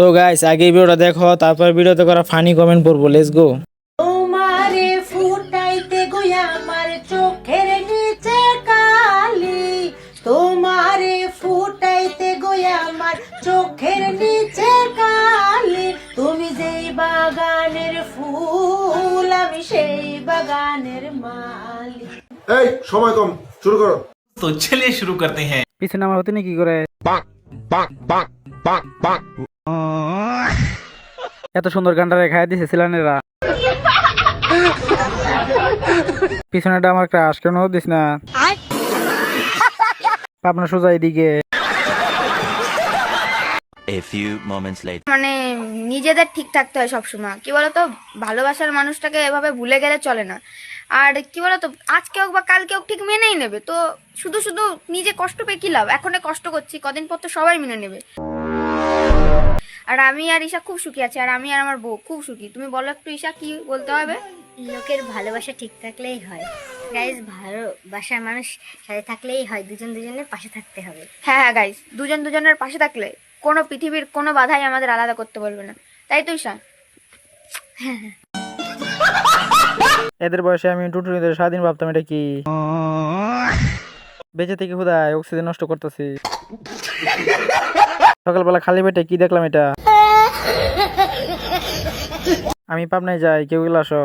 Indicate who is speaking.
Speaker 1: তো গাইস আগে ভিডিওটা দেখো, তারপর ভিডিওতে করা ফানি কমেন্ট পড়বো। Let's go.
Speaker 2: তোমারে ফুটাইতে গইয়া আমার চোখের নিচে কালি, তোমারে ফুটাইতে গইয়া আমার চোখের নিচে কালি, তুমি যেই বাগানের ফুল আমি সেই বাগানের মালি।
Speaker 3: এই সময় কম, শুরু করো।
Speaker 4: तो चलिए शुरू करते हैं।
Speaker 1: পিছনে আমার হতে কি করে এত সুন্দর গানটা রেখা দিছে সিলানেরা। পিছনেটা আমার ক্রাশ, কেন দিস না আপনার সোজা এদিকে।
Speaker 5: A few moments later.
Speaker 6: মানে নিজেদের ঠিক থাকতে হয় সবসময়। কি বলতো, ভালোবাসার মানুষটাকে এভাবে ভুলে গেলে চলে না। আর কি বলতো, আজকে হোক বা কালকে হোক ঠিক মেনেই নেবে। তো শুধু শুধু নিজে কষ্ট পেয়ে কি লাভ? এখন কষ্ট করছি, কদিন পর তো সবাই মেনে নেবে। আর আমি আর ঈশা খুব সুখী আছি, আর আমি আর আমার বউ খুব সুখী। তুমি বলো একটু ঈশা, কি বলতে হবে?
Speaker 7: লোকের ভালোবাসা ঠিক থাকলেই হয় গাইজ, ভালোবাসার মানুষ সাথে থাকলেই হয়, দুজন দুজনের পাশে থাকতে হবে।
Speaker 6: হ্যাঁ হ্যাঁ গাইস, দুজন দুজনের পাশে থাকলে কোনো পৃথিবীর কোনো বাধাই আমাদের আলাদা করতে বলবে না, তাই তো ঈশা?
Speaker 1: এদের বয়সে আমি টুটুনিদের স্বাধীন ভাবতাম এটা কি বেঁচে থেকে হুদায় অক্সিজেন নষ্ট করতেছি। সকালবেলা খালি পেটে কি দেখলাম এটা। আমি পাবনায় যাই, কেউ গেলে আসো।